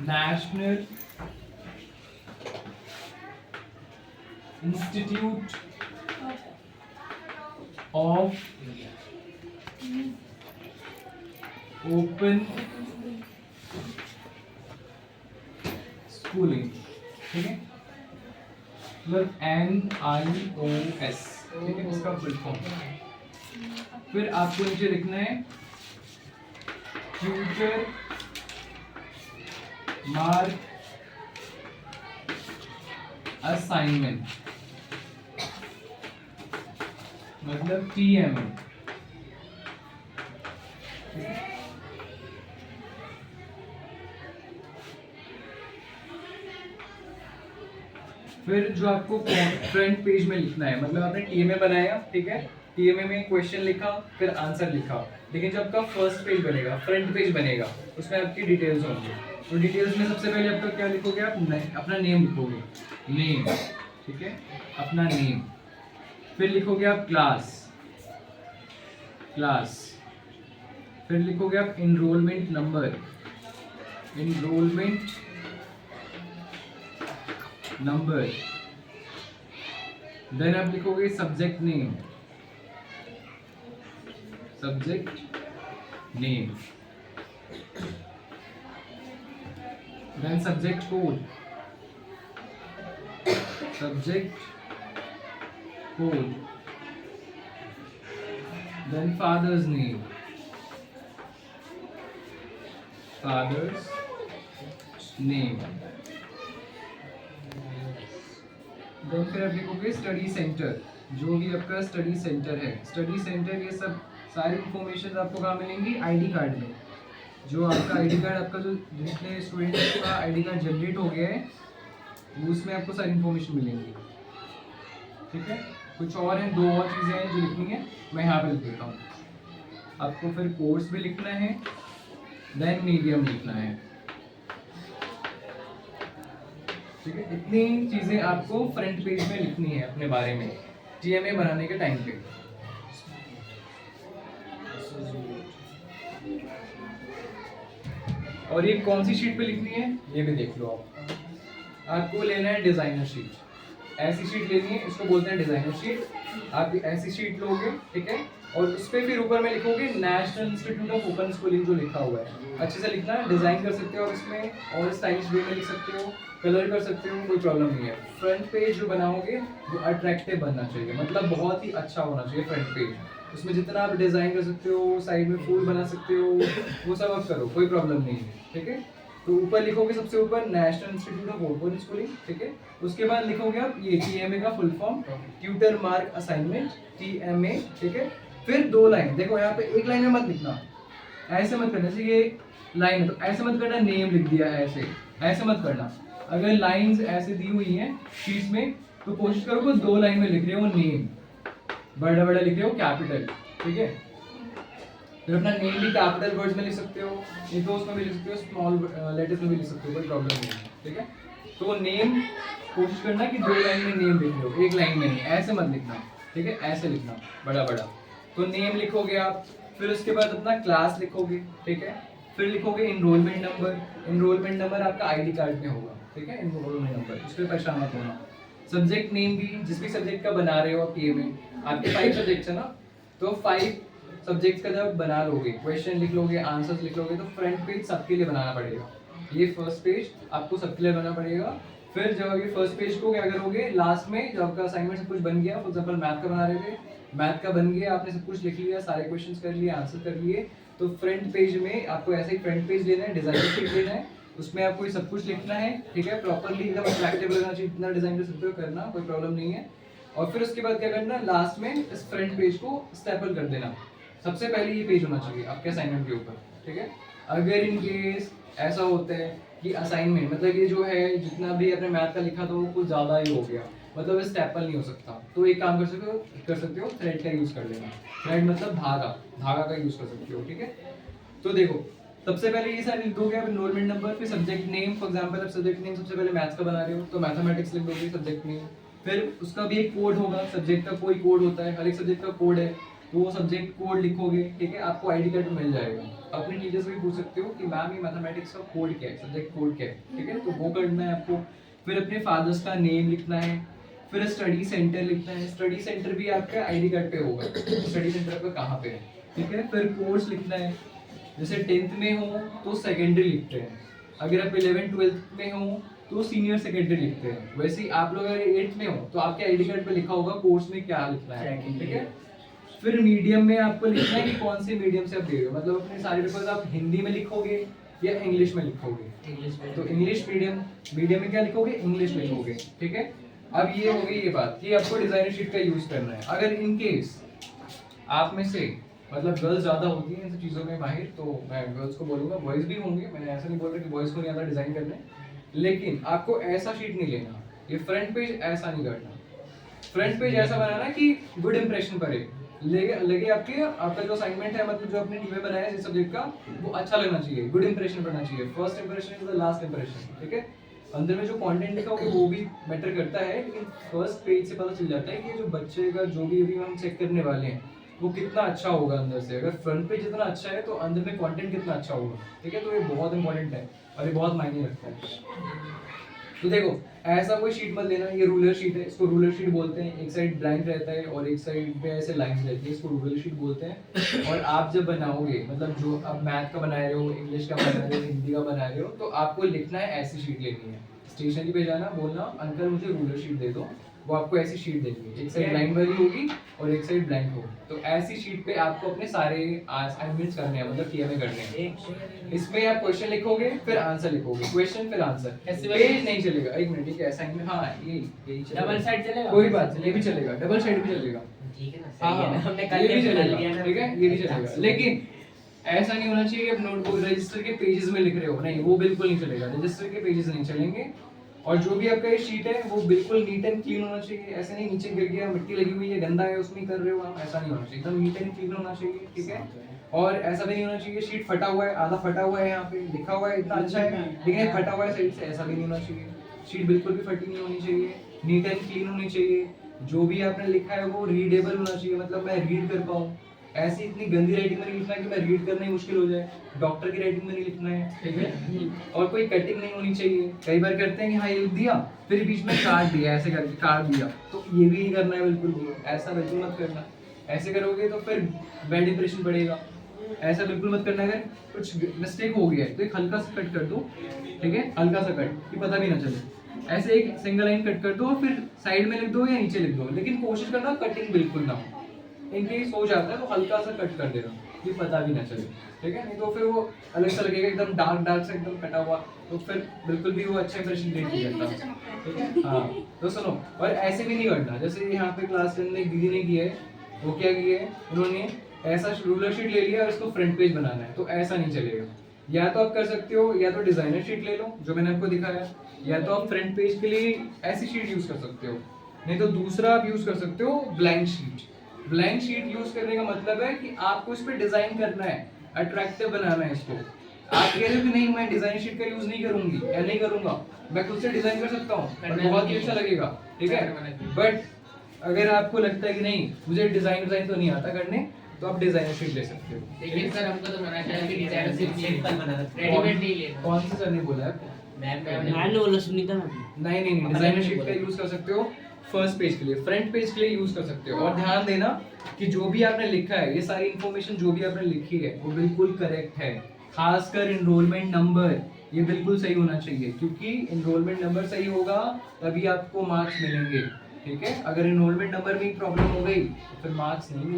National institute of open schooling, ठीक है, मतलब NIOS, ठीक है, इसका फुल फॉर्म। फिर आपको नीचे लिखना है ट्यूटर मार्क असाइनमेंट, मतलब TMA। फिर जो आपको फ्रंट पेज में लिखना है, मतलब आपने TMA बनाया, ठीक है, TMA में क्वेश्चन लिखा फिर आंसर लिखा, लेकिन जो आपका फर्स्ट पेज बनेगा, फ्रंट पेज बनेगा, उसमें आपकी डिटेल्स होंगी। तो डिटेल्स में सबसे पहले आपका क्या लिखोगे, आप अपना नेम लिखोगे, नेम, ठीक है, अपना नेम। फिर लिखोगे आप क्लास, फिर लिखोगे आप इनरोलमेंट नंबर, देन आप लिखोगे subject name, then subject code, then father's name, then फिर आप लिखोगे स्टडी सेंटर, जो भी आपका स्टडी सेंटर है, स्टडी सेंटर, ये सब सारी इंफॉर्मेशन आपको कहाँ मिलेंगी, आईडी कार्ड में। जो आपका आईडी कार्ड, आपका जो जितने स्टूडेंट्स का आईडी कार्ड जनरेट हो गया है, वो उसमें आपको सारी इंफॉर्मेशन मिलेंगी, ठीक है। कुछ और हैं, 2 और चीज़ें हैं जो लिखनी है, मैं यहाँ पे लिख देता हूँ। आपको फिर कोर्स भी लिखना है, देन मीडियम लिखना है, ठीक है। इतनी चीजें आपको फ्रंट पेज में लिखनी है अपने बारे में TMA बनाने के टाइम पे। और ये कौन सी शीट पे लिखनी है ये भी देख लो आप। आपको लेना है डिजाइनर शीट, ऐसी शीट लेनी है, इसको बोलते हैं डिजाइनर शीट। आप ऐसी शीट लोगे, ठीक है, और उस पर फिर ऊपर में लिखोगे national institute of open schooling जो लिखा हुआ है, अच्छे से लिखना, डिजाइन कर सकते हो, और इसमें और स्टाइलिश वे में लिख सकते हो, कलर कर सकते हो, कोई प्रॉब्लम नहीं है। फ्रंट पेज जो बनाओगे वो अट्रैक्टिव बनना चाहिए, मतलब बहुत ही अच्छा होना चाहिए फ्रंट पेज। उसमें जितना आप डिजाइन कर सकते हो, साइड में फूल बना सकते हो, वो सब आप करो, कोई प्रॉब्लम नहीं है, ठीक है। तो ऊपर लिखोगे सबसे ऊपर national institute of open schooling, ठीक है। उसके बाद लिखोगे आप ये TMA का full form, tutor mark assignment, TMA, ठीक है। फिर 2 लाइन, देखो यहाँ पे एक लाइन में मत लिखना, ऐसे मत करना, जैसे ये लाइन है तो ऐसे मत करना, नेम लिख दिया ऐसे मत करना। अगर लाइंस ऐसे दी हुई हैं शीट में तो कोशिश करो कि 2 लाइन में लिख रहे हो नेम, बड़ा लिख रहे हो, कैपिटल, ठीक है। फिर अपना नेम भी कैपिटल वर्ड्स में लिख सकते हो, नहीं तो उसमें भी लिख सकते हो, स्मॉल लेटर्स में भी लिख सकते हो, कोई प्रॉब्लम नहीं है, ठीक है। तो नेम कोशिश करना कि 2 लाइन में नेम लिख लो, एक लाइन में नहीं, ऐसे मत लिखना, ठीक है, ऐसे लिखना बड़ा। तो नेम लिखोगे आप, फिर उसके बाद अपना क्लास लिखोगे, ठीक है। फिर लिखोगे इनरोलमेंट नंबर आपका आईडी कार्ड में होगा, ठीक है, इनरोलमेंट नंबर, उस पर परेशान मत होना। सब्जेक्ट नेम भी जिस भी सब्जेक्ट का बना रहे हो आप TMA, आपके 5 सब्जेक्ट्स है ना, तो 5 सब्जेक्ट्स का जब बना लोगे, क्वेश्चन लिख लोगे, आंसर्स लिख लोगे, तो फ्रंट पेज सबके लिए बनाना पड़ेगा। ये फर्स्ट पेज आपको सबके लिए बनाना पड़ेगा। फिर जब ये फर्स्ट पेज को क्या करोगे, लास्ट में जब आपका असाइनमेंट सब कुछ बन गया, फॉर एग्जांपल मैथ का बना रहे थे, मैथ का बन गया, आपने सब कुछ लिख लिया, सारे क्वेश्चंस कर लिए, आंसर कर लिए, तो फ्रंट पेज में आपको ऐसे ही फ्रंट पेज लेना है, डिजाइनर शीट लेना है, उसमें आपको ये सब कुछ लिखना है, ठीक है, प्रॉपर्ली एकदम अट्रैक्टिव लगना चाहिए, इतना डिजाइन कर सकते हो, करना कोई प्रॉब्लम नहीं है। और फिर उसके बाद क्या करना, लास्ट में इस फ्रंट पेज को स्टेपल कर देना, सबसे पहले ये पेज होना चाहिए आपके असाइनमेंट के ऊपर, ठीक है। अगर इन केस ऐसा होता है कि असाइनमेंट मतलब ये जो है जितना भी आपने मैथ का लिखा था वो कुछ ज़्यादा ही हो गया, मतलब स्टेपल नहीं हो सकता, तो एक काम कर सकते हो थ्रेड का यूज़ कर लेना। थ्रेड मतलब धागा का यूज़ कर सकते हो, ठीक है। तो देखो सबसे पहले ये सारे लिख दोगे आप, इनरोलमेंट नंबर, फिर सब्जेक्ट नेम, फॉर एग्जांपल आप सब्जेक्ट नेम सबसे पहले मैथ्स का बना रहे हो तो मैथमेटिक्स लिख दोगे सब्जेक्ट नेम। फिर उसका भी एक कोड होगा, सब्जेक्ट का कोई कोड होता है, हर एक सब्जेक्ट का कोड है, तो वो सब्जेक्ट कोड लिखोगे, ठीक है, आपको आईडी कार्ड मिल जाएगा। अपने टीचर से भी पूछ सकते हो कि मैम ये मैथमेटिक्स का कोड क्या है, सब्जेक्ट कोड क्या है, ठीक है, तो वो करना है आपको। फिर अपने फादर्स का नेम लिखना है, फिर स्टडी सेंटर लिखना है, स्टडी सेंटर भी आपका आईडी कार्ड पे होगा, स्टडी सेंटर आपका कहाँ पे है, ठीक है। फिर कोर्स लिखना है, जैसे 10th में हो तो सेकेंडरी लिखते हैं, अगर आप 11th-12th में हो तो सीनियर सेकेंडरी लिखते हैं। वैसे ही आप लोग अगर 8th में हो तो आपके आईडी कार्ड पे लिखा होगा कोर्स में क्या लिखना है, ठीक है। फिर मीडियम में आपको लिखना है कि कौन से मीडियम से आप दे रहे हो, मतलब अपने सारे पेपर्स आप हिंदी में लिखोगे या इंग्लिश में लिखोगे। इंग्लिश में। तो इंग्लिश मीडियम, मीडियम में क्या लिखोगे, इंग्लिश लिखोगे, ठीक है। अब ये हो गई ये बात कि आपको डिजाइनर शीट का यूज करना है। अगर इन केस आप में से मतलब गर्ल्स ज़्यादा होती हैं इन सब चीज़ों में माहिर, तो मैं गर्ल्स को बोलूँगा, बॉयज़ भी होंगे, मैंने ऐसा नहीं बोल रहा कि बॉयज़ को नहीं आता डिज़ाइन करने, लेकिन आपको ऐसा शीट नहीं लेना, ये फ्रंट पेज ऐसा नहीं करना। फ्रंट पेज ऐसा बनाना कि गुड इंप्रेशन पड़े, लगे आपका जो असाइनमेंट है, मतलब जो आपने टीम में बनाया है जिस सब्जेक्ट का, वो अच्छा लगना चाहिए, गुड इंप्रेशन पड़ना चाहिए। First impression is the last impression, ठीक है। अंदर में जो कंटेंट लिखा होगा वो भी मैटर करता है, लेकिन फर्स्ट पेज से पता चल जाता है कि जो बच्चे का जो भी अभी हम चेक करने वाले हैं वो कितना अच्छा होगा अंदर से। अगर फ्रंट पेज जितना अच्छा है तो अंदर में कंटेंट कितना अच्छा होगा, ठीक है। तो ये बहुत इंपॉर्टेंट है और ये बहुत मायने रखता है। तो देखो ऐसा कोई शीट मत लेना, ये रूलर शीट है, इसको रूलर शीट बोलते हैं। एक साइड ब्लैंक रहता है और एक साइड पे ऐसे लाइंस रहती है, इसको रूलर शीट बोलते हैं। और आप जब बनाओगे, मतलब जो आप मैथ का बना रहे हो, इंग्लिश का बना रहे हो, हिंदी का बना रहे हो, तो आपको लिखना है ऐसी शीट लेनी है। स्टेशनरी पे जाना, बोलना अंकल मुझे रूलर शीट दे दो, वो आपको ऐसी शीट देंगे, एक साइड लाइन वाली होगी और एक साइड ब्लैंक होगी। तो ऐसी शीट पे आपको अपने सारे असाइनमेंट्स करने हैं, मतलब टीएमए करने हैं। इसमें आप क्वेश्चन लिखोगे फिर आंसर लिखोगे, क्वेश्चन फिर आंसर, पेज नहीं चलेगा। एक मिनट, ठीक है, असाइनमेंट, हाँ यही डबल साइड चलेगा, कोई बात नहीं, ये भी चलेगा, डबल साइड भी चलेगा, ठीक है ना, हाँ सही है ना, हमने ये कल भी बना चलेगा, लिया ना, ठीक है, ये भी चलेगा। लेकिन ऐसा नहीं होना चाहिए कि आप नोटबुक रजिस्टर के पेजेस में लिख रहे हो, नहीं, वो बिल्कुल नहीं चलेगा, रजिस्टर के पेजेस नहीं चलेंगे। और जो भी आपका ये शीट है वो बिल्कुल नीट एंड क्लीन होना चाहिए, ऐसे नहीं नीचे गिर गया, मिट्टी लगी हुई है, गंदा है, उसमें कर रहे हो आप, ऐसा नहीं होना चाहिए, एकदम नीट एंड क्लीन होना चाहिए, ठीक है। और ऐसा भी नहीं होना चाहिए शीट फटा हुआ है, आधा फटा हुआ है, यहाँ पे लिखा हुआ है इतना अच्छा है लेकिन ये फटा हुआ है साइड से, ऐसा भी नहीं होना चाहिए। शीट बिल्कुल भी फटी नहीं होनी चाहिए, नीट एंड क्लीन होनी चाहिए। जो भी आपने लिखा है वो रीडेबल होना चाहिए, मतलब मैं रीड कर पाऊँ। ऐसी इतनी गंदी राइटिंग में नहीं लिखना है कि मैं रीड करना ही मुश्किल हो जाए, डॉक्टर की राइटिंग में नहीं लिखना है, ठीक है। और कोई कटिंग नहीं होनी चाहिए। कई बार करते हैं कि हाँ ये लिख दिया फिर बीच में काट दिया, ऐसे करके काट दिया, तो ये भी नहीं करना है बिल्कुल भी, ऐसा बिल्कुल मत करना। ऐसे करोगे तो फिर बैड इंप्रेशन पड़ेगा, ऐसा बिल्कुल मत करना। अगर कुछ मिस्टेक हो गया है तो एक हल्का सा कट कर दो, ठीक है, हल्का सा कट कि पता भी ना चले। ऐसे एक सिंगल लाइन कट कर दो और फिर साइड में लिख दो या नीचे लिख दो, लेकिन कोशिश करना कटिंग बिल्कुल ना हो। इनकेस हो जाता है तो हल्का सा कट कर देना कि पता भी ना चले, ठीक है, नहीं तो फिर वो अलग सा लगेगा, एकदम डार्क डार्क से एकदम कटा हुआ, तो फिर बिल्कुल भी वो अच्छा इंप्रेशन क्रिएट नहीं करता, ठीक है। हाँ तो सुनो, और ऐसे भी नहीं करना, जैसे यहाँ पे क्लास 10 में एक दीदी ने किया है, वो क्या किया है, उन्होंने ऐसा रूलर शीट ले लिया और उसको फ्रंट पेज बनाना है, तो ऐसा नहीं चलेगा। या तो आप कर सकते हो, या तो डिजाइनर शीट ले लो जो मैंने आपको दिखाया, या तो आप फ्रंट पेज के लिए ऐसी शीट यूज कर सकते हो, नहीं तो दूसरा आप यूज कर सकते हो blank sheet. Blank sheet use करने का मतलब है कि आपको इस पे डिजाइन करना है, अट्रैक्टिव बनाना है इसको। आप कह रहे हो कि नहीं मैं डिजाइन शीट का यूज नहीं करूंगी या नहीं करूंगा, मैं खुद से डिजाइन कर सकता हूँ, बहुत ही अच्छा लगेगा, ठीक है। बट अगर आपको लगता है कि नहीं मुझे डिजाइन तो नहीं आता करने, तो आप डिजाइनर शीट ले सकते हो। लेकिन सर हमको तो मना किया कि डिजाइनर शीट सिंपल बना दो, रेडीमेड नहीं लेना। कौन से सर ने बोला है? मैंने बोला सुनीता मैम। नहीं, डिजाइनर शीट का यूज कर सकते हो फर्स्ट पेज के लिए, फ्रंट पेज के लिए यूज कर सकते हो। और ध्यान देना कि जो भी आपने लिखा है, ये सारी इंफॉर्मेशन जो भी आपने लिखी है वो बिल्कुल करेक्ट है। खासकर एनरोलमेंट नंबर, ये बिल्कुल सही होना चाहिए, क्योंकि एनरोलमेंट नंबर सही होगा तभी आपको मार्क्स मिलेंगे, ठीक है। अगर एनरोलमेंट नंबर में प्रॉब्लम हो गई तो फिर मार्क्स नहीं मिलेंगे।